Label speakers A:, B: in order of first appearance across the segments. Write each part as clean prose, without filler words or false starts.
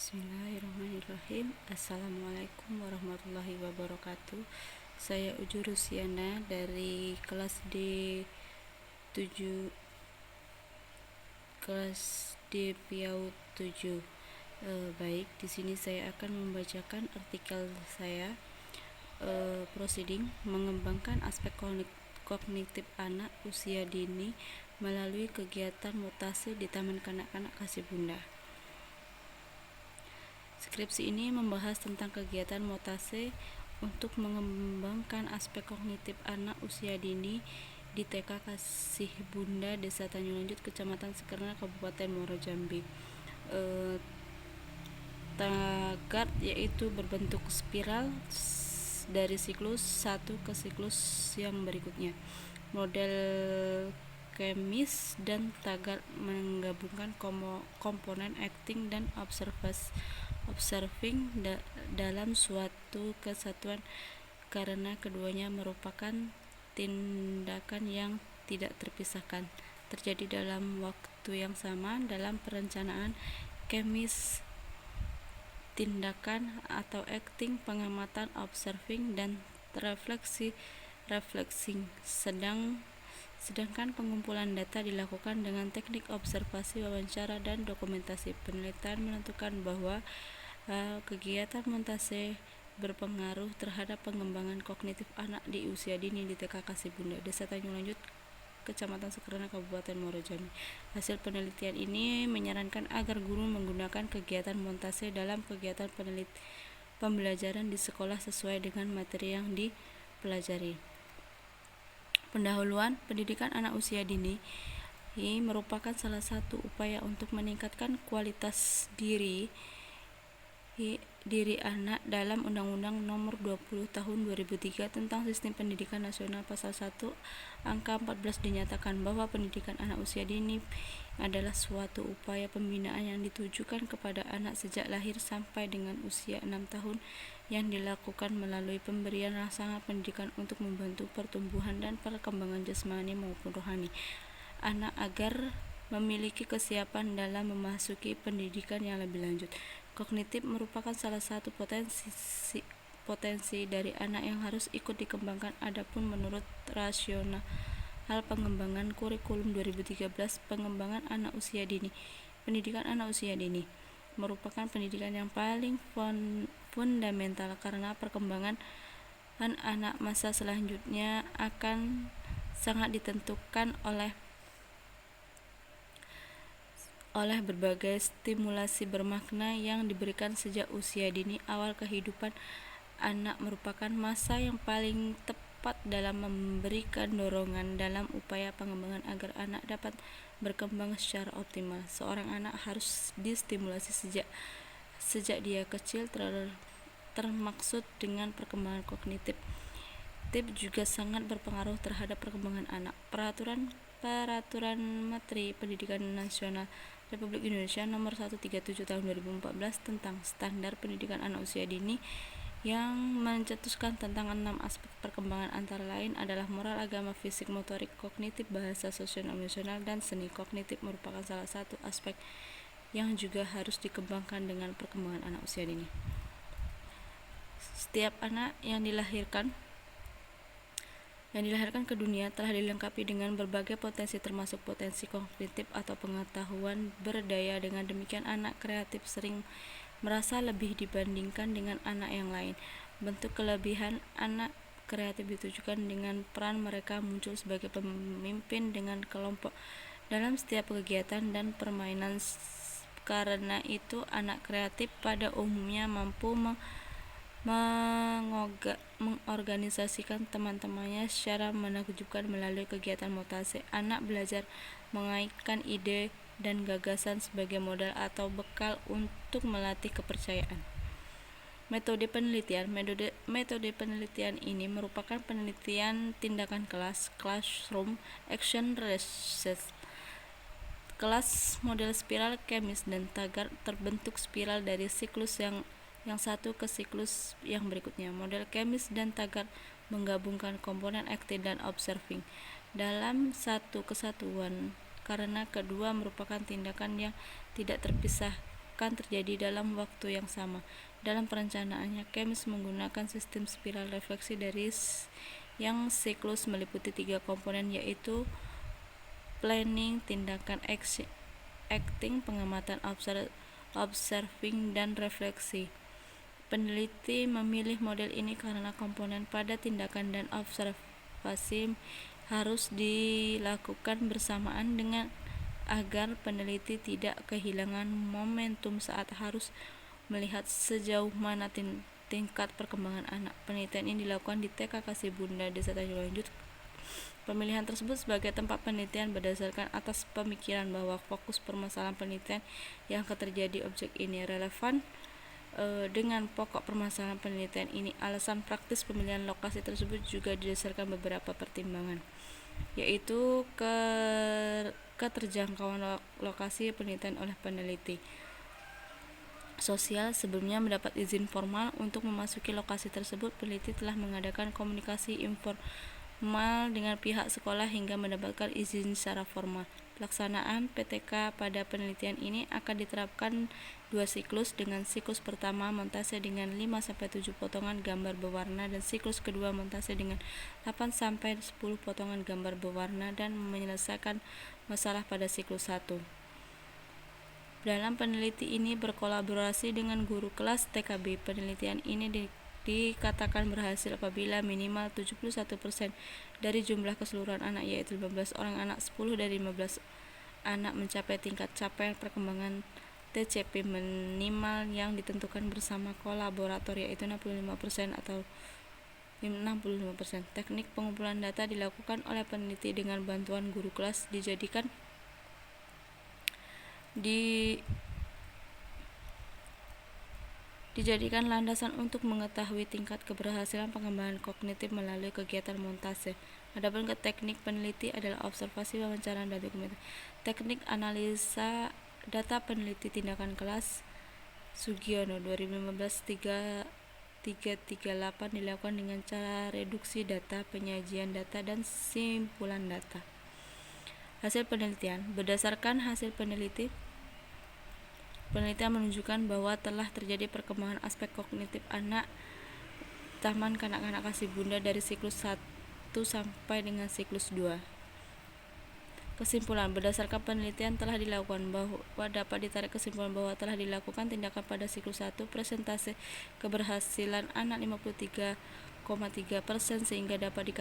A: Bismillahirrahmanirrahim. Assalamualaikum warahmatullahi wabarakatuh. Saya Ujur Rusiana dari kelas D7 PIAU 7. Baik, di sini saya akan membacakan artikel saya. Proceeding mengembangkan aspek kognitif anak usia dini melalui kegiatan mutasi di Taman Kanak-kanak Kasih Bunda. Skripsi ini membahas tentang kegiatan mutasi untuk mengembangkan aspek kognitif anak usia dini di TK Kasih Bunda, Desa Tanjung Lanjut, Kecamatan Sekerna, Kabupaten Muaro Jambi. Tagar yaitu berbentuk spiral dari siklus satu ke siklus yang berikutnya. Model kemis dan tagar menggabungkan komponen acting dan observing dalam suatu kesatuan karena keduanya merupakan tindakan yang tidak terpisahkan, terjadi dalam waktu yang sama. Dalam perencanaan kemis, tindakan atau acting, pengamatan, observing, dan reflexing, sedangkan pengumpulan data dilakukan dengan teknik observasi, wawancara, dan dokumentasi. Penelitian menentukan bahwa kegiatan mutasi berpengaruh terhadap pengembangan kognitif anak di usia dini di TK Kasih Bunda, Desa Tanjung Lanjut, Kecamatan Sekerna, Kabupaten Muaro Jambi. Hasil penelitian ini menyarankan agar guru menggunakan kegiatan mutasi dalam kegiatan pembelajaran di sekolah sesuai dengan materi yang dipelajari. Pendahuluan pendidikan anak usia dini ini merupakan salah satu upaya untuk meningkatkan kualitas diri anak dalam Undang-Undang Nomor 20 Tahun 2003 tentang Sistem Pendidikan Nasional. Pasal 1 angka 14 dinyatakan bahwa pendidikan anak usia dini adalah suatu upaya pembinaan yang ditujukan kepada anak sejak lahir sampai dengan usia 6 tahun yang dilakukan melalui pemberian rangsangan pendidikan untuk membantu pertumbuhan dan perkembangan jasmani maupun rohani anak agar memiliki kesiapan dalam memasuki pendidikan yang lebih lanjut. Kognitif merupakan salah satu potensi dari anak yang harus ikut dikembangkan. Adapun menurut rasional pengembangan kurikulum 2013, pengembangan anak usia dini, pendidikan anak usia dini merupakan pendidikan yang paling fundamental karena perkembangan anak masa selanjutnya akan sangat ditentukan oleh berbagai stimulasi bermakna yang diberikan sejak usia dini. Awal kehidupan anak merupakan masa yang paling tepat dalam memberikan dorongan dalam upaya pengembangan agar anak dapat berkembang secara optimal. Seorang anak harus distimulasi sejak dia kecil, termaksud dengan perkembangan kognitif. Juga sangat berpengaruh terhadap perkembangan anak. Peraturan Menteri Pendidikan Nasional Republik Indonesia Nomor 137 Tahun 2014 tentang standar pendidikan anak usia dini yang mencetuskan tentang 6 aspek perkembangan, antara lain adalah moral, agama, fisik, motorik, kognitif, bahasa, sosial, emosional, dan seni. Kognitif merupakan salah satu aspek yang juga harus dikembangkan dengan perkembangan anak usia dini. Setiap anak yang dilahirkan ke dunia telah dilengkapi dengan berbagai potensi, termasuk potensi kognitif atau pengetahuan berdaya. Dengan demikian, anak kreatif sering merasa lebih dibandingkan dengan anak yang lain. Bentuk kelebihan anak kreatif ditujukan dengan peran mereka muncul sebagai pemimpin dengan kelompok dalam setiap kegiatan dan permainan. Karena itu, anak kreatif pada umumnya mampu mengorganisasikan teman-temannya secara menakjubkan. Melalui kegiatan mutasi, anak belajar mengaitkan ide dan gagasan sebagai modal atau bekal untuk melatih kepercayaan. Metode penelitian ini merupakan penelitian tindakan kelas, classroom action research. Kelas model spiral kemis dan tagar terbentuk spiral dari siklus yang satu ke siklus yang berikutnya. Model kemis dan tagar menggabungkan komponen acting dan observing dalam satu kesatuan karena kedua merupakan tindakan yang tidak terpisahkan akan terjadi dalam waktu yang sama. Dalam perencanaannya, KEMS menggunakan sistem spiral refleksi dari yang siklus meliputi 3 komponen, yaitu planning, tindakan acting, pengamatan observing, dan refleksi. Peneliti memilih model ini karena komponen pada tindakan dan observasi harus dilakukan bersamaan dengan agar peneliti tidak kehilangan momentum saat harus melihat sejauh mana tingkat perkembangan anak. Penelitian ini dilakukan di TK Kasih Bunda, Desa Tanjung Lanjut. Pemilihan tersebut sebagai tempat penelitian berdasarkan atas pemikiran bahwa fokus permasalahan penelitian yang terjadi objek ini relevan dengan pokok permasalahan penelitian ini. Alasan praktis pemilihan lokasi tersebut juga didasarkan beberapa pertimbangan, yaitu keterjangkauan lokasi penelitian oleh peneliti. Sosial, sebelumnya mendapat izin formal untuk memasuki lokasi tersebut, peneliti telah mengadakan komunikasi informal dengan pihak sekolah hingga mendapatkan izin secara formal. Pelaksanaan PTK pada penelitian ini akan diterapkan 2 siklus, dengan siklus pertama montase dengan 5-7 potongan gambar berwarna dan siklus kedua montase dengan 8-10 potongan gambar berwarna dan menyelesaikan masalah pada siklus 1. Dalam peneliti ini berkolaborasi dengan guru kelas TKB. Penelitian ini dikatakan berhasil apabila minimal 71% dari jumlah keseluruhan anak, yaitu 15 orang anak, 10 dari 15 anak mencapai tingkat capaian perkembangan TCP minimal yang ditentukan bersama kolaborator, yaitu 65% atau 65%. Teknik pengumpulan data dilakukan oleh peneliti dengan bantuan guru kelas dijadikan landasan untuk mengetahui tingkat keberhasilan pengembangan kognitif melalui kegiatan montase. Adapun ke teknik peneliti adalah observasi, wawancara, dan dokumentasi. Teknik analisa data peneliti tindakan kelas Sugiono 2015-338 dilakukan dengan cara reduksi data, penyajian data, dan simpulan data. Hasil penelitian. Berdasarkan hasil penelitian menunjukkan bahwa telah terjadi perkembangan aspek kognitif anak Taman Kanak-kanak Kasih Bunda dari siklus 1 sampai dengan siklus 2. Kesimpulan. Berdasarkan penelitian telah dilakukan bahwa dapat ditarik kesimpulan bahwa telah dilakukan tindakan pada siklus 1, presentase keberhasilan anak 53,3% sehingga dapat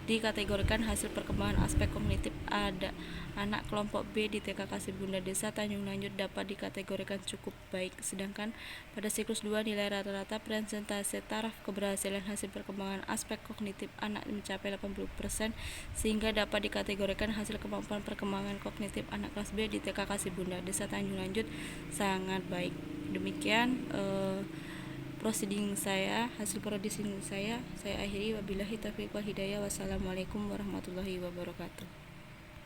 A: dikategorikan hasil perkembangan aspek kognitif ada anak kelompok B di TK Kasih Bunda Desa Tanjung Lanjut dapat dikategorikan cukup baik, sedangkan pada siklus 2 nilai rata-rata presentase taraf keberhasilan hasil perkembangan aspek kognitif anak mencapai 80% sehingga dapat dikategorikan hasil kemampuan perkembangan kognitif anak kelas B di TK Kasih Bunda Desa Tanjung Lanjut sangat baik. Demikian hasil proceeding saya akhiri. Wabillahi taufiq wal hidayah. Wassalamualaikum warahmatullahi wabarakatuh.